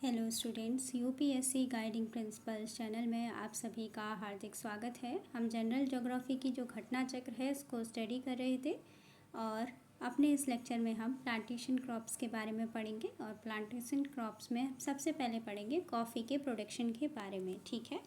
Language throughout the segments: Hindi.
Hello students, UPSC guiding principles channel में आप सभी का हार्दिक स्वागत है। हम जनरल ज्योग्राफी की जो घटना चक्र है उसको स्टडी कर रहे थे और अपने इस लेक्चर में हम प्लांटेशन क्रॉप्स के बारे में पढ़ेंगे। और प्लांटेशन क्रॉप्स में सबसे पहले पढ़ेंगे कॉफ़ी के प्रोडक्शन के बारे में। ठीक है।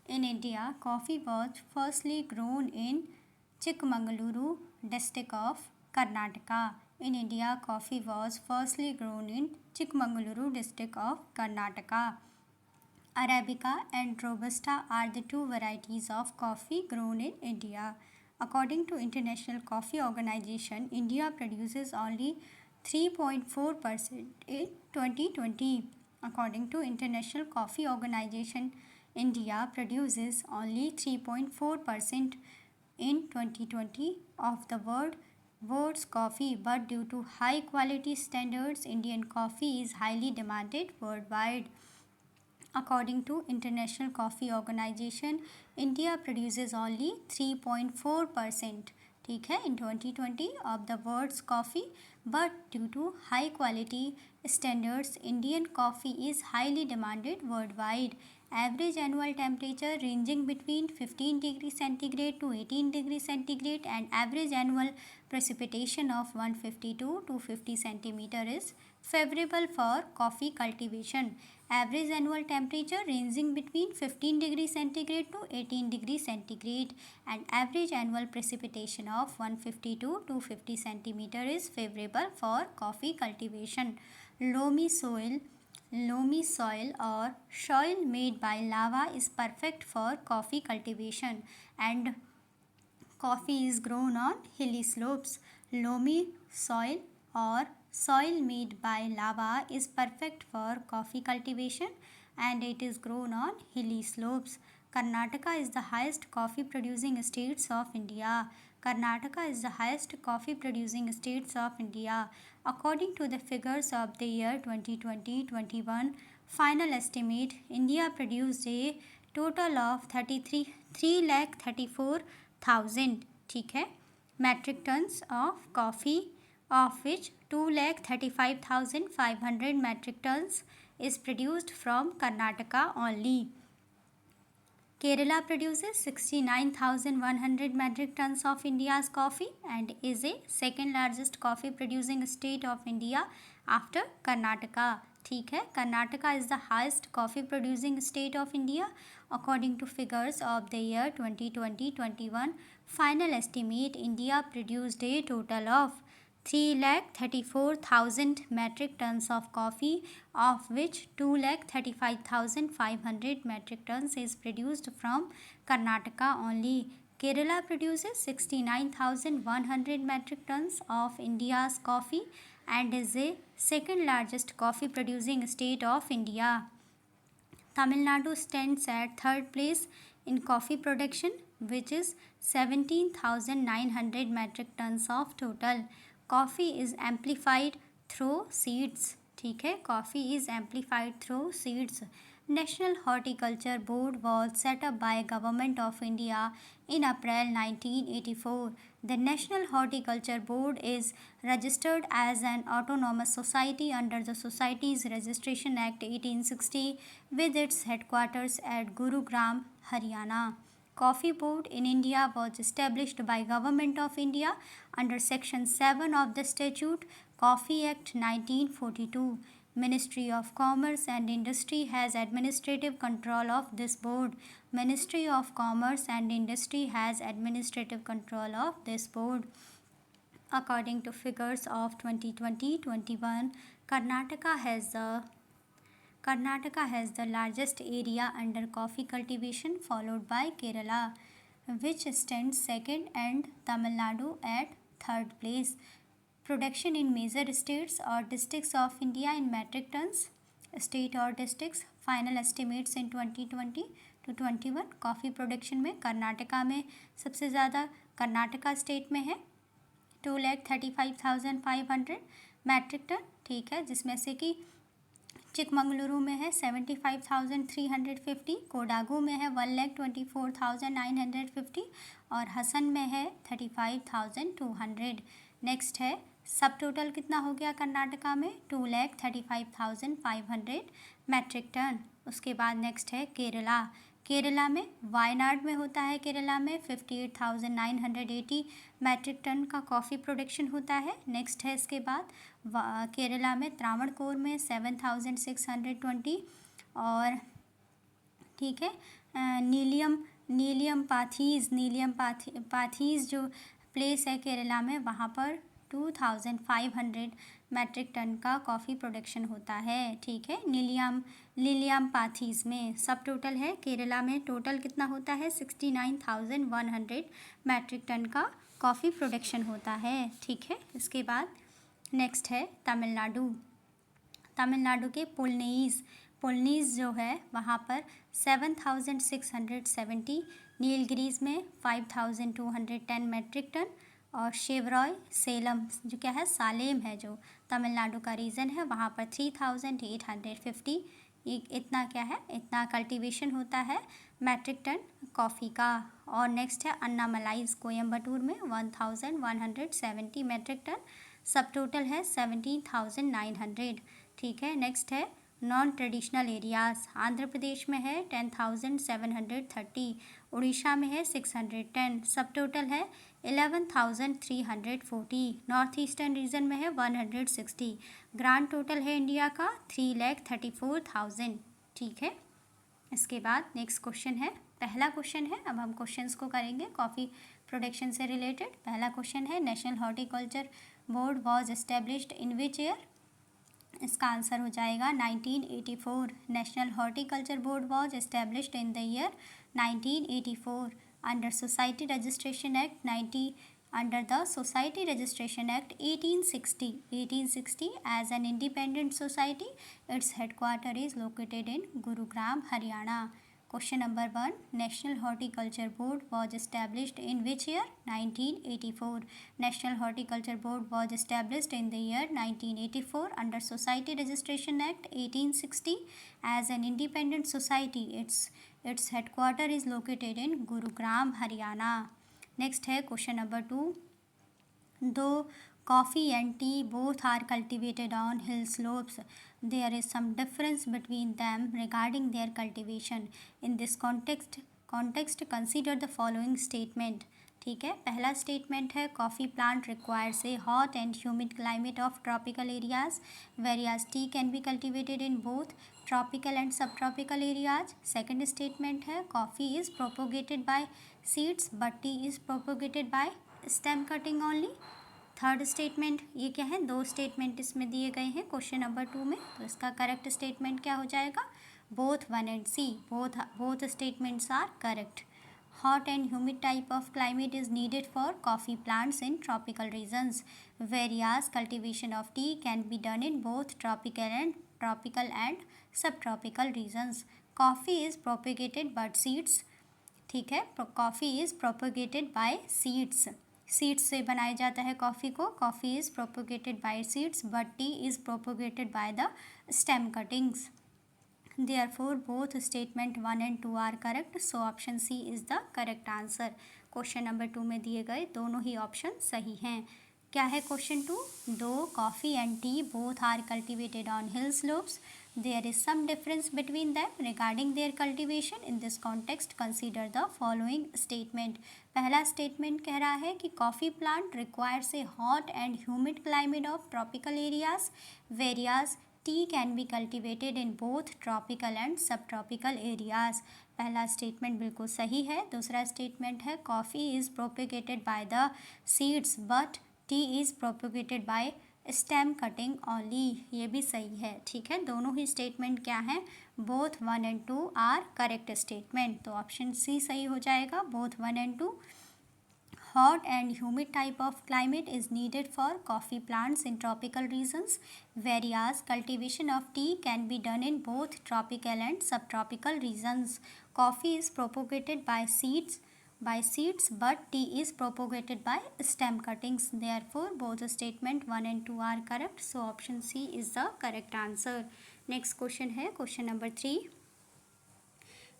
इन India coffee was firstly grown in Chikmagaluru district of Karnataka. In India, coffee was firstly grown in Chikmagaluru district of Karnataka. Arabica and Robusta are the two varieties of coffee grown in India. According to International Coffee Organization, India produces only 3.4% in 2020. According to International Coffee Organization, India produces only 3.4% in 2020 of the world's coffee, but due to high quality standards, Indian coffee is highly demanded worldwide. According to International Coffee Organization, India produces only 3.4%, ठीक है, in 2020 of the world's coffee, but due to high quality standards, Indian coffee is highly demanded worldwide. Average annual temperature ranging between 15 degrees centigrade to 18 degrees centigrade and average annual precipitation of 150 to 250 centimeter is favorable for coffee cultivation. Average annual temperature ranging between 15 degrees centigrade to 18 degrees centigrade and average annual precipitation of 150 to 250 centimeter is favorable for coffee cultivation. Loamy soil or soil made by lava is perfect for coffee cultivation and coffee is grown on hilly slopes. Loamy soil or soil made by lava is perfect for coffee cultivation and it is grown on hilly slopes. Karnataka is the highest coffee producing states of India. Karnataka is the highest coffee producing states of India. According to the figures of the year 2020-21 final estimate, India produced a total of 3,34,000, ठीक है, metric tons of coffee, of which 2,35,500 metric tons is produced from Karnataka only. Kerala produces 69,100 metric tons of India's coffee and is a second largest coffee producing state of India after Karnataka. ठीक है, Karnataka is the highest coffee producing state of India according to figures of the year 2020-21 final estimate. India produced a total of 3,34,000 metric tons of coffee, of which 2,35,500 metric tons is produced from Karnataka only. Kerala produces 69,100 metric tons of India's coffee and is the second largest coffee producing state of India. Tamil Nadu stands at third place in coffee production, which is 17,900 metric tons of total. Coffee is amplified through seeds, ठीक है, coffee is amplified through seeds. National Horticulture Board was set up by Government of India in April 1984. The National Horticulture Board is registered as an autonomous society under the Societies Registration Act 1860 with its headquarters at Gurugram, Haryana. Coffee Board in India was established by Government of India under Section 7 of the Statute Coffee Act 1942. Ministry of Commerce and Industry has administrative control of this board. Ministry of Commerce and Industry has administrative control of this board. According to figures of 2020-21, Karnataka has the largest area under coffee cultivation, followed by Kerala, which stands second, and Tamil Nadu at third place. Production in major states or districts of India in metric tons, state or districts, final estimates in 2020 to 21. Coffee production में कर्नाटका में सबसे ज़्यादा कर्नाटका स्टेट में है 2,35,500 मैट्रिक टन, ठीक है, जिसमें से कि चिकमंगलुरु में है 75,350, कोडागू में है 1,24,950 और हसन में है 35,200. नेक्स्ट है सब टोटल कितना हो गया कर्नाटका में 2,35,500 मैट्रिक टन। उसके बाद नेक्स्ट है केरला। केरला में वायनाड में होता है, केरला में 58,980 मैट्रिक टन का कॉफ़ी प्रोडक्शन होता है। नेक्स्ट है इसके बाद केरला में त्रावणकोर में 7,620 और ठीक है नीलियम पाथीज जो प्लेस है केरला में, वहाँ पर 2,500 मैट्रिक टन का कॉफ़ी प्रोडक्शन होता है। ठीक है, नीलियम पाथीज में सब टोटल है केरला में टोटल कितना होता है 69,100 मैट्रिक टन का कॉफ़ी प्रोडक्शन होता है। ठीक है, इसके बाद नेक्स्ट है तमिलनाडु। तमिलनाडु के पुलनीज जो है वहाँ पर 7,670, नीलगिरीज में 5,210 मैट्रिक टन और शेवरॉय सेलम जो क्या है सालेम है जो तमिलनाडु का रीजन है, वहाँ पर 3,850 इतना क्या है इतना कल्टीवेशन होता है मैट्रिक टन कॉफ़ी का। और नेक्स्ट है अन्नामलाइज कोयम्बटूर में 1,170 मैट्रिक टन, सब टोटल है 17,900। ठीक है, नेक्स्ट है non traditional areas. Andhra Pradesh में है 10,730, उड़ीसा में है 610, सब टोटल है 11,340। नॉर्थ ईस्टर्न रीजन में है 160, ग्रांड टोटल है इंडिया का 3,34,000। ठीक है, इसके बाद नेक्स्ट क्वेश्चन है, पहला क्वेश्चन है, अब हम क्वेश्चंस को करेंगे कॉफ़ी प्रोडक्शन से रिलेटेड। पहला क्वेश्चन है national horticulture board was established in which year. इसका आंसर हो जाएगा 1984। National horticulture board was established in the year 1984 under society registration act 1860 as an independent society. Its headquarter is located in Gurugram, Haryana. Question number 1. National Horticulture Board was established in which year? 1984. National Horticulture Board was established in the year 1984 under Society Registration Act 1860 as an independent society. Its headquarter is located in Gurugram, Haryana. Next है question number 2. Though coffee and tea both are cultivated on hill slopes, there is some difference between them regarding their cultivation. In this context consider the following statement. ठीक है, पहला स्टेटमेंट है coffee plant requires a hot and humid climate of tropical areas whereas tea can be cultivated in both tropical and sub tropical areas. Second statement है coffee is propagated by seeds but tea is propagated by stem cutting only. Third statement, ये क्या है, दो स्टेटमेंट इसमें दिए गए हैं क्वेश्चन नंबर 2 में, तो इसका करेक्ट स्टेटमेंट क्या हो जाएगा, both 1 and C, both statements are correct. Hot and humid type of climate is needed for coffee plants in tropical regions, whereas cultivation of tea can be done in both tropical and subtropical regions. Coffee is propagated by seeds, ठीक है, coffee is propagated by seeds से बनाया जाता है कॉफ़ी को। Coffee is propagated by seeds but tea is propagated by the stem cuttings. Therefore, both statement 1 and 2 are correct. So option C is the correct answer. Question number 2 में दिए गए दोनों ही ऑप्शन सही हैं। क्या है question 2? Though coffee and tea both are cultivated on hill slopes, there is some difference between them regarding their cultivation. In this context consider the following statement. पहला स्टेटमेंट कह रहा है कि coffee plant requires a hot and humid climate of tropical areas whereas tea can be cultivated in both tropical and sub tropical areas. पहला स्टेटमेंट बिल्कुल सही है। दूसरा स्टेटमेंट है coffee is propagated by the seeds but tea is propagated by stem cutting only, ये भी सही है। ठीक है, दोनों ही स्टेटमेंट क्या हैं, both 1 and 2 are correct statement, तो ऑप्शन सी सही हो जाएगा, both 1 and 2। Hot and humid type of climate is needed for coffee plants in tropical regions, whereas cultivation of tea can be done in both tropical and subtropical regions. Coffee is propagated by seeds, but tea is propagated by stem cuttings. Therefore, both statement 1 and 2 are correct. So option C is the correct answer. Next question है question number 3.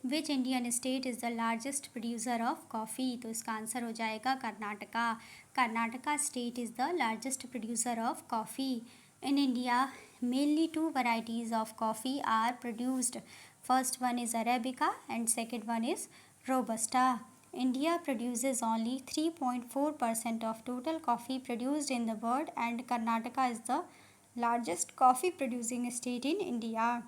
Which Indian state is the largest producer of coffee, तो इसका आंसर हो जाएगा Karnataka. Karnataka state is the largest producer of coffee. In India, mainly two varieties of coffee are produced. First one is Arabica and second one is Robusta. India produces only 3.4% of total coffee produced in the world, and Karnataka is the largest coffee producing state in India.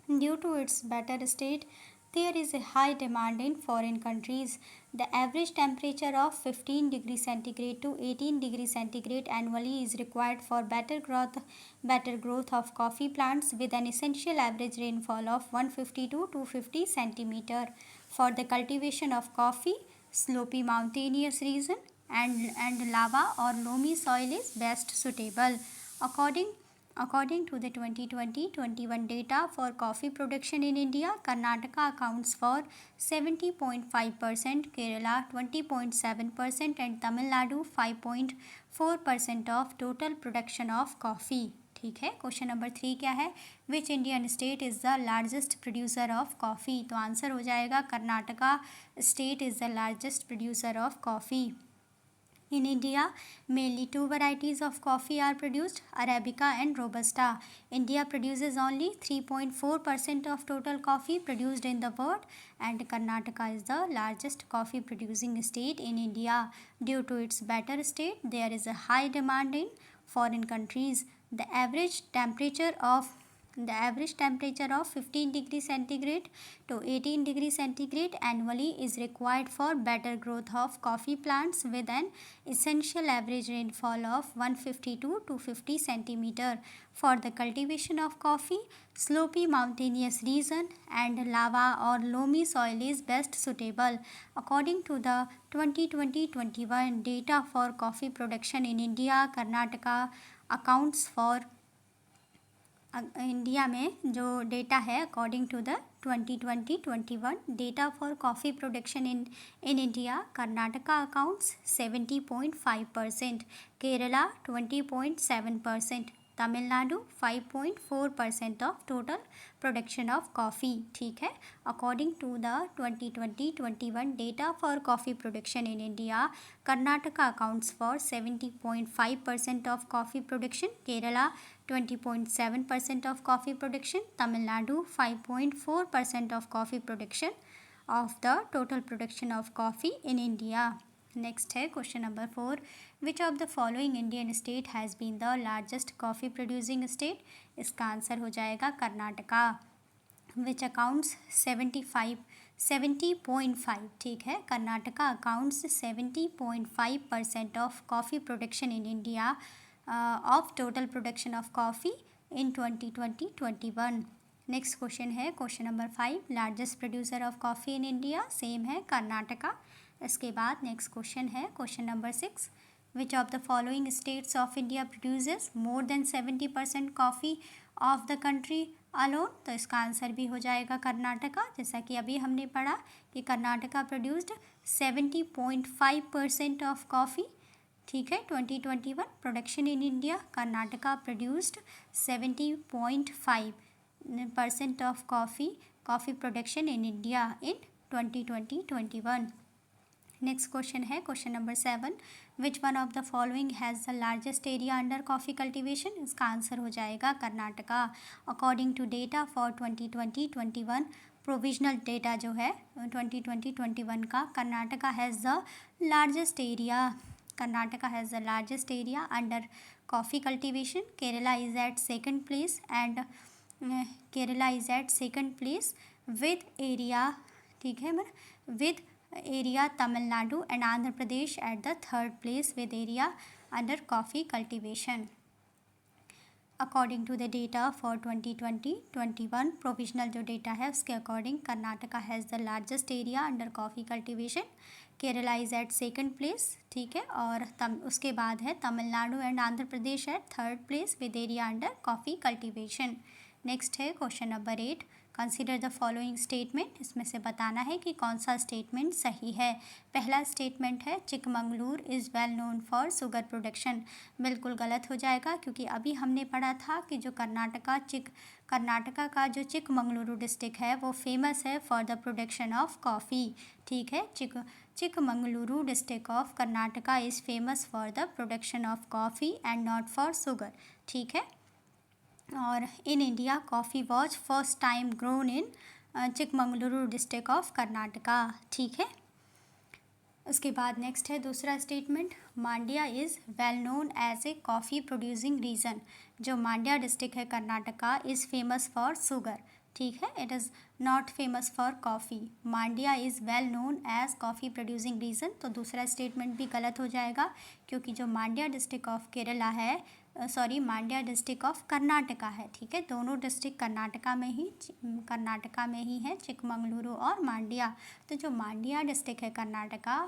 Due to its better state, there is a high demand in foreign countries. The average temperature of 15 degrees centigrade to 18 degrees centigrade annually is required for better growth of coffee plants, with an essential average rainfall of 150 to 250 centimeter. For the cultivation of coffee, slopy mountainous region and lava or loamy soil is best suitable. According According to the 2020-21 data for coffee production in India, Karnataka accounts for 70.5%, Kerala 20.7% and Tamil Nadu 5.4% of total production of coffee. ठीक है, क्वेश्चन नंबर 3 क्या है? Which Indian state is the largest producer of coffee? तो आंसर हो जाएगा Karnataka state is the largest producer of coffee. In India, mainly two varieties of coffee are produced, Arabica and Robusta. India produces only 3.4% of total coffee produced in the world, and Karnataka is the largest coffee producing state in India. Due to its better state, there is a high demand in foreign countries. The average temperature of 15 degrees centigrade to 18 degrees centigrade annually is required for better growth of coffee plants, with an essential average rainfall of 150 to 250 centimeter. For the cultivation of coffee, slopy mountainous region and lava or loamy soil is best suitable. According to the 2020-21 data for coffee production in India, Karnataka accounts for India में जो डेटा है, according to the 2020-21 data for coffee production in India, Karnataka accounts 70.5%, Kerala 20.7%, Tamil Nadu 5.4% of total production of coffee. ठीक है, according to the 2020-21 data for coffee production in India, Karnataka accounts for 70.5% of coffee production, Kerala 20.7% of coffee production, Tamil Nadu 5.4% of coffee production of the total production of coffee in India. Next है question number 4. Which of the following Indian state has been the largest coffee producing state? इसका आंसर हो जाएगा कर्नाटका, which accounts 70.5. ठीक है, Karnataka accounts 70.5% of coffee production in India of total production of coffee in 2020-21. Next question है question number 5. Largest producer of coffee in India, same है कर्नाटका. इसके बाद नेक्स्ट क्वेश्चन है question number 6. Which of the following states of India produces more than 70% coffee of the country alone? तो इसका आंसर भी हो जाएगा कर्नाटका, जैसा कि अभी हमने पढ़ा कि कर्नाटका प्रोड्यूस्ड 70.5% ऑफ कॉफ़ी. ठीक है, 2021 production in India, Karnataka produced 70.5% of coffee production in India in 2020-21. Next question है question number 7. Which one of the following has the largest area under coffee cultivation? इसका आंसर हो जाएगा Karnataka. According to data for 2020-21 provisional data जो है 2020-21 का, Karnataka has the largest area. Karnataka has the largest area under coffee cultivation. Kerala is at second place with area. ठीक है, with area Tamil Nadu and Andhra Pradesh at the third place with area under coffee cultivation. According to the data for 2020-21 provisional जो डेटा है उसके according, Karnataka has the largest area under coffee cultivation, Kerala is at second place. ठीक है, और उसके बाद है Tamil Nadu and Andhra Pradesh at third place with area under coffee cultivation. Next है question number 8. Consider the following statement. इसमें से बताना है कि कौन सा स्टेटमेंट सही है. पहला स्टेटमेंट है Chikmagalur is well known for sugar production. बिल्कुल गलत हो जाएगा, क्योंकि अभी हमने पढ़ा था कि जो कर्नाटका का जो चिकमंगलुरु डिस्ट्रिक्ट है वो फेमस है for the production of coffee. ठीक है, Chikmagaluru district of Karnataka is famous for the production of coffee and not for sugar. ठीक है, और in India coffee was first time grown in Chikmagaluru district of Karnataka. ठीक है, उसके बाद नेक्स्ट है दूसरा statement, Mandya is well known as a coffee producing region. जो मांड्या डिस्ट्रिक्ट है Karnataka is famous for sugar. ठीक है, it is not famous for coffee. Mandya is well known as coffee producing region, तो दूसरा स्टेटमेंट भी गलत हो जाएगा, क्योंकि जो मांड्या डिस्ट्रिक्ट ऑफ केरला है, मांड्या डिस्ट्रिक्ट ऑफ कर्नाटका है। ठीक है, दोनों डिस्ट्रिक्ट कर्नाटका में ही है, चिकमंगलुरु और मांड्या। तो जो मांड्या डिस्ट्रिक्ट है कर्नाटका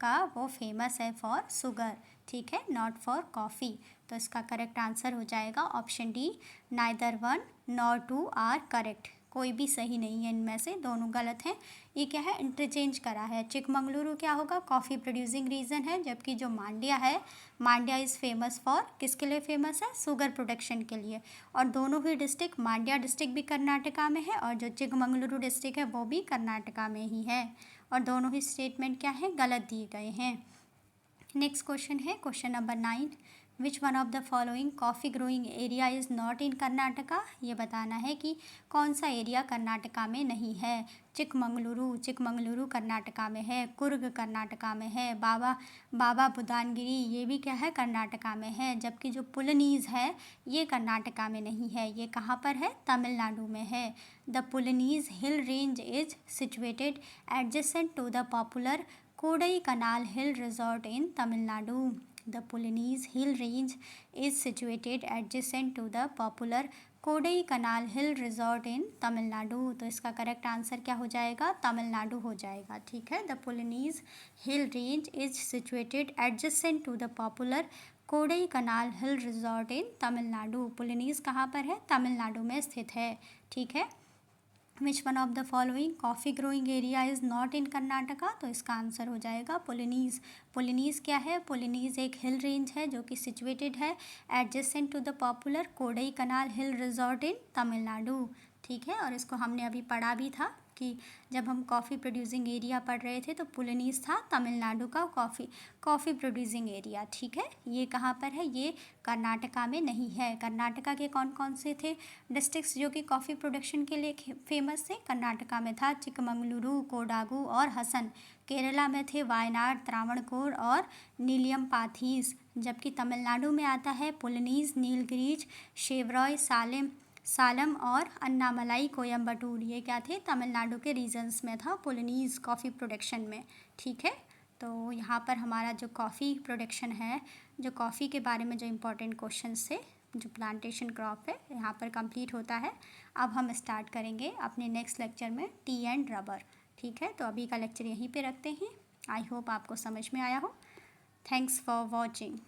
का वो फेमस है फॉर शुगर। ठीक है, नॉट फॉर कॉफ़ी। तो इसका करेक्ट आंसर हो जाएगा option D, neither one nor two are correct. कोई भी सही नहीं है इनमें से, दोनों गलत हैं। ये क्या है, इंटरचेंज करा है। चिकमंगलुरु क्या होगा, कॉफ़ी प्रोड्यूसिंग रीजन है, जबकि जो मांड्या है, मांड्या इज़ फेमस फॉर, किसके लिए फेमस है, शुगर प्रोडक्शन के लिए। और दोनों ही डिस्ट्रिक्ट, मांड्या डिस्ट्रिक्ट भी कर्नाटका में है और जो चिकमंगलुरु डिस्ट्रिक्ट है वो भी कर्नाटका में ही है, और दोनों ही स्टेटमेंट क्या है, गलत दिए गए हैं। नेक्स्ट क्वेश्चन है question number 9, which one of the following coffee growing area is not in Karnataka. ये बताना है कि कौन सा एरिया कर्नाटका में नहीं है। चिकमंगलुरु कर्नाटका में है, कुर्ग कर्नाटका में है, बाबा बुदानगिरी ये भी क्या है, कर्नाटका में है, जबकि जो पुलनीज़ है ये कर्नाटका में नहीं है। ये कहाँ पर है, तमिलनाडु में है। The Pulneys hill range is situated adjacent to the popular Kodaikanal hill resort in Tamil Nadu. The Pulanese Hill Range is situated adjacent to the popular Kodaikanal hill resort in Tamil Nadu. तो इसका करेक्ट आंसर क्या हो जाएगा, तमिलनाडु हो जाएगा। ठीक है, the Pulneys hill range is situated adjacent to the popular Kodaikanal hill resort in Tamil Nadu. Pulneys कहाँ पर है, तमिलनाडु में स्थित है। ठीक है, which one of the following coffee growing area is not in Karnataka. तो इसका आंसर हो जाएगा पुलनीज़। पुलनीज़ क्या है, पुलनीज़ एक हिल रेंज है जो कि सिचुएटेड है adjacent to the popular Kodaikanal hill resort in Tamil Nadu. ठीक है, और इसको हमने अभी पढ़ा भी था कि जब हम कॉफ़ी प्रोड्यूसिंग एरिया पढ़ रहे थे तो पुलनीज़ था तमिलनाडु का कॉफ़ी प्रोड्यूसिंग एरिया। ठीक है, ये कहाँ पर है, ये कर्नाटका में नहीं है। कर्नाटका के कौन कौन से थे डिस्ट्रिक्ट्स जो कि कॉफ़ी प्रोडक्शन के लिए फेमस थे, कर्नाटका में था चिकमंगलुरु, कोडागु और हसन। केरला में थे वायनाड, त्रावणकोर और नीलियमपाथीस, जबकि तमिलनाडु में आता है पुलनीज़, नीलगिरीज, शेवरॉय, सालम और अन्नामलाई, कोयम्बटूर। ये क्या थे, तमिलनाडु के रीजन्स में था पुलनीज़ कॉफ़ी प्रोडक्शन में। ठीक है, तो यहाँ पर हमारा जो कॉफ़ी प्रोडक्शन है, जो कॉफ़ी के बारे में जो इम्पोर्टेंट क्वेश्चंस थे, जो प्लांटेशन क्रॉप है, यहाँ पर कंप्लीट होता है। अब हम स्टार्ट करेंगे अपने नेक्स्ट लेक्चर में टी एंड रबर। ठीक है, तो अभी का लेक्चर यहीं पे रखते हैं। आई होप आपको समझ में आया हो। Thanks for watching.